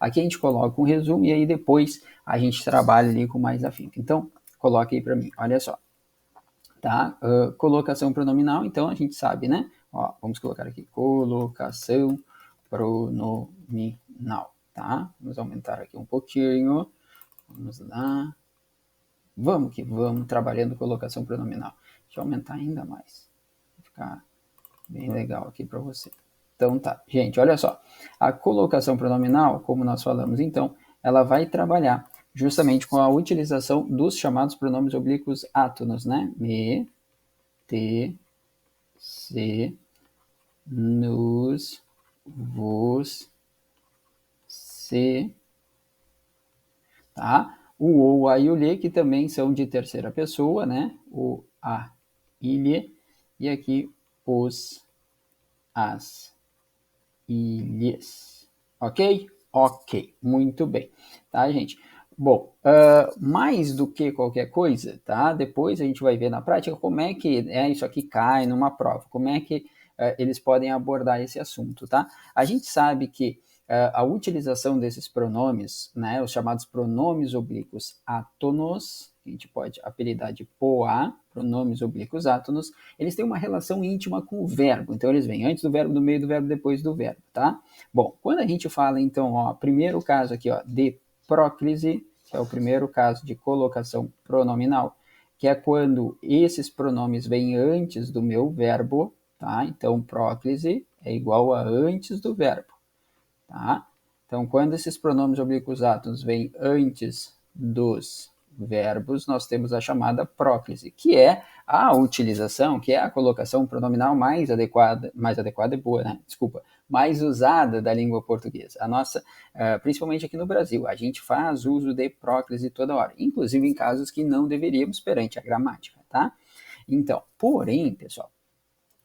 Aqui a gente coloca um resumo e aí depois a gente trabalha ali com mais afinco. Então, coloca aí para mim, olha só. Tá? Colocação pronominal, então a gente sabe, né? Ó, vamos colocar aqui, colocação pronominal, tá? Vamos aumentar aqui um pouquinho. Vamos lá. Vamos que vamos, trabalhando colocação pronominal. Deixa eu aumentar ainda mais. Vai ficar bem legal aqui para você. Então tá, gente, olha só. A colocação pronominal, como nós falamos, então, ela vai trabalhar justamente com a utilização dos chamados pronomes oblíquos átonos, né? Me, te, se, nos, vos, se, tá? O, a e o lhe, que também são de terceira pessoa, né? O, a, ilhe, e aqui os, as, ilhas. Ok? Ok, muito bem. Tá, gente? Bom, mais do que qualquer coisa, tá? Depois a gente vai ver na prática como é que isso aqui cai numa prova, como é que eles podem abordar esse assunto, tá? A gente sabe que a utilização desses pronomes, né, os chamados pronomes oblíquos átonos, que a gente pode apelidar de POA, pronomes oblíquos átonos, eles têm uma relação íntima com o verbo. Então, eles vêm antes do verbo, no meio do verbo, depois do verbo, tá? Bom, quando a gente fala, então, ó, primeiro caso aqui, ó, de próclise, que é o primeiro caso de colocação pronominal, que é quando esses pronomes vêm antes do meu verbo, tá? Então, próclise é igual a antes do verbo, tá? Então, quando esses pronomes oblíquos átonos vêm antes dos verbos, nós temos a chamada próclise, que é a utilização, que é a colocação pronominal mais adequada é boa, né? Desculpa, mais usada da língua portuguesa. A nossa, principalmente aqui no Brasil, a gente faz uso de próclise toda hora, inclusive em casos que não deveríamos perante a gramática, tá? Então, porém, pessoal,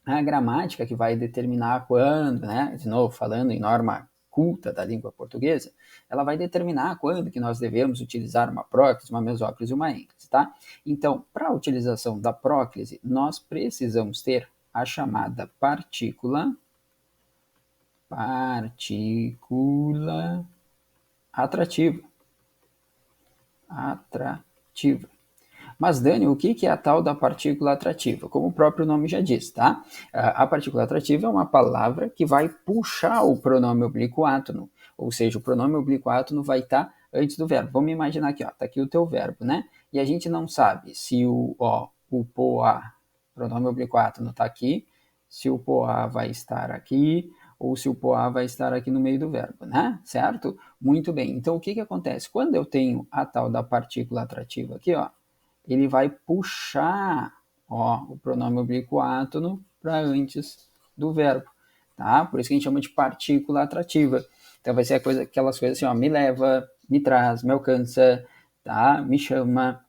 a gramática que vai determinar quando, né? De novo, falando em norma culta da língua portuguesa, ela vai determinar quando que nós devemos utilizar uma próclise, uma mesóclise e uma ênclise, tá? Então, para a utilização da próclise, nós precisamos ter a chamada partícula atrativa. Atrativa. Mas, Dani, o que é a tal da partícula atrativa? Como o próprio nome já diz, tá? A partícula atrativa é uma palavra que vai puxar o pronome oblíquo átono, ou seja, o pronome oblíquo átono vai estar antes do verbo. Vamos imaginar aqui, ó, tá aqui o teu verbo, né? E a gente não sabe se o poa, pronome oblíquo átono, tá aqui, se o poa vai estar aqui, ou se o poa vai estar aqui no meio do verbo, né? Certo? Muito bem. Então, o que acontece? Quando eu tenho a tal da partícula atrativa aqui, ó, ele vai puxar, ó, o pronome oblíquo átono para antes do verbo, tá? Por isso que a gente chama de partícula atrativa. Então vai ser aquelas coisas assim, ó, me leva, me traz, me alcança, tá? Me chama,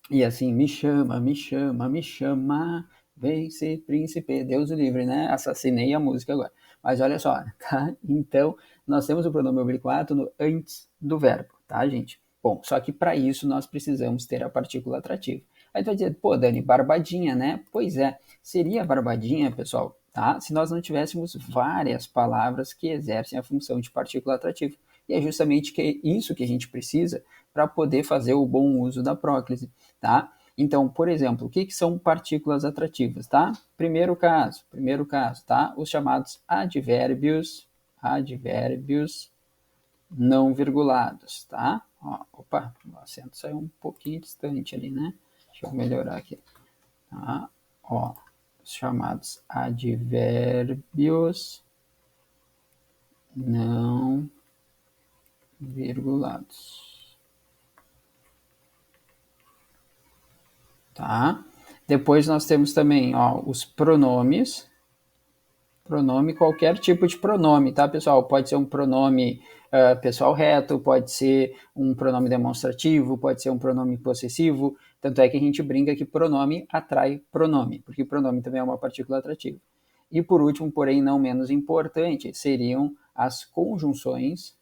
e assim, me chama, me chama, me chama, vem ser príncipe, Deus o livre, né? Assassinei a música agora. Mas olha só, tá? Então, nós temos o pronome oblíquo átono antes do verbo, tá, gente? Bom, só que para isso nós precisamos ter a partícula atrativa. Aí tu vai dizer, pô, Dani, barbadinha, né? Pois é, seria barbadinha, pessoal, tá? Se nós não tivéssemos várias palavras que exercem a função de partícula atrativa. E é justamente isso que a gente precisa para poder fazer o bom uso da próclise, tá? Então, por exemplo, o que são partículas atrativas, tá? Primeiro caso, tá? Os chamados advérbios não virgulados, tá? Ó, opa, o acento saiu um pouquinho distante ali, né? Deixa eu melhorar aqui, tá? Ó, os chamados advérbios não virgulados, tá? Depois nós temos também, ó, os pronomes. Pronome, qualquer tipo de pronome, tá, pessoal? Pode ser um pronome pessoal reto, pode ser um pronome demonstrativo, pode ser um pronome possessivo. Tanto é que a gente brinca que pronome atrai pronome, porque pronome também é uma partícula atrativa. E por último, porém não menos importante, seriam as conjunções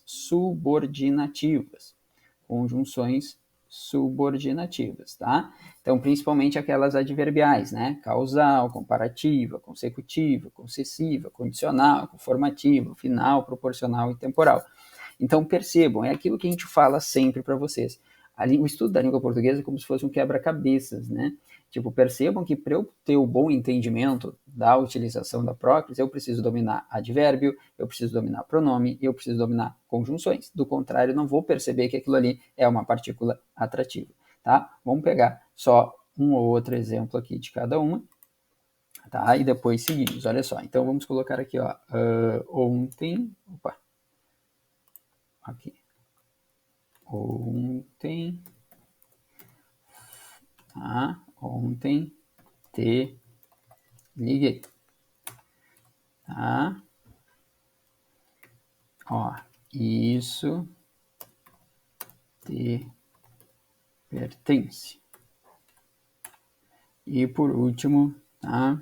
subordinativas. Conjunções subordinativas, tá? Então, principalmente aquelas adverbiais, né? Causal, comparativa, consecutiva, concessiva, condicional, conformativa, final, proporcional e temporal. Então, percebam, é aquilo que a gente fala sempre para vocês. O estudo da língua portuguesa é como se fosse um quebra-cabeças, né? Tipo, percebam que para eu ter o bom entendimento da utilização da próclise, eu preciso dominar advérbio, eu preciso dominar pronome, eu preciso dominar conjunções. Do contrário, não vou perceber que aquilo ali é uma partícula atrativa, tá? Vamos pegar só um ou outro exemplo aqui de cada uma, tá? E depois seguimos, olha só. Então, vamos colocar aqui, ó, ontem, opa, aqui, ontem, tá? Ontem te liguei, tá? Ó, isso te pertence. E por último, tá?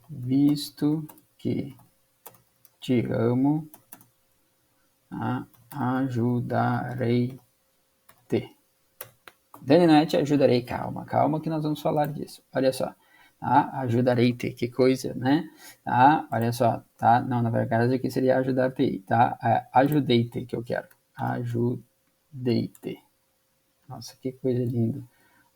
Visto que te amo, tá? Ajudarei-te. Dani, não é te ajudarei, calma, calma que nós vamos falar disso. Olha só, tá? Ajudarei-te, que coisa, né? Tá? Olha só, tá? Não, na verdade aqui seria ajudar-te, tá? Ajudei-te que eu quero. Ajudei-te. Nossa, que coisa linda.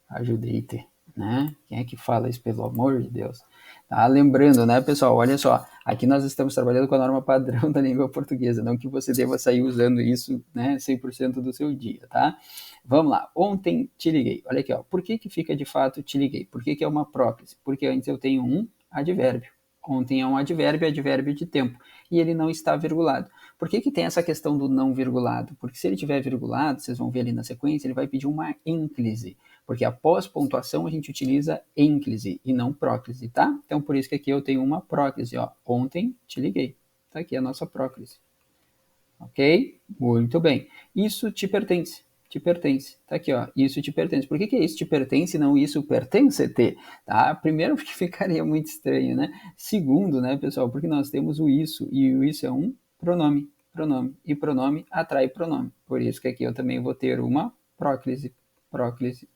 Ajudei-te, né? Quem é que fala isso, pelo amor de Deus? Tá? Lembrando, né, pessoal, olha só, aqui nós estamos trabalhando com a norma padrão da língua portuguesa, não que você deva sair usando isso, né, 100% do seu dia, tá? Vamos lá, ontem te liguei, olha aqui, ó, por que que fica de fato te liguei? Por que que é uma próclise? Porque antes eu tenho um advérbio, ontem é um advérbio, advérbio de tempo, e ele não está virgulado. Por que que tem essa questão do não virgulado? Porque se ele tiver virgulado, vocês vão ver ali na sequência, ele vai pedir uma ênclise, porque após pontuação a gente utiliza ênclise e não próclise, tá? Então por isso que aqui eu tenho uma próclise, ó. Ontem te liguei. Tá aqui a nossa próclise. Ok? Muito bem. Isso te pertence. Te pertence. Tá aqui, ó. Isso te pertence. Por que que isso te pertence e não isso pertence-te? Tá? Primeiro, porque ficaria muito estranho, né? Segundo, né, pessoal, porque nós temos o isso e o isso é um pronome. Pronome. E pronome atrai pronome. Por isso que aqui eu também vou ter uma próclise. Próclise.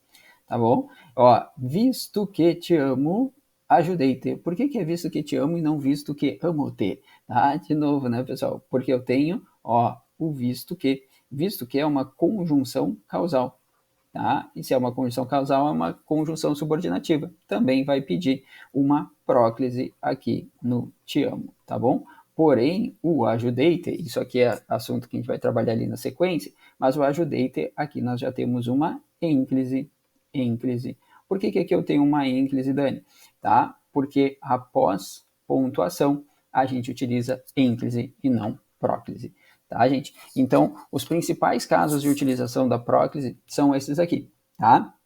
Tá bom? Ó, visto que te amo, ajudei-te. Por que que é visto que te amo e não visto que amo-te? Tá? De novo, né, pessoal? Porque eu tenho, ó, o visto que. Visto que é uma conjunção causal. Tá? E se é uma conjunção causal, é uma conjunção subordinativa. Também vai pedir uma próclise aqui no te amo, tá bom? Porém, o ajudei-te, isso aqui é assunto que a gente vai trabalhar ali na sequência, mas o ajudei-te, aqui nós já temos uma ênclise. Ênclise. Por que que aqui eu tenho uma ênclise, Dani? Tá? Porque após pontuação, a gente utiliza ênclise e não próclise. Tá, gente? Então, os principais casos de utilização da próclise são esses aqui, tá?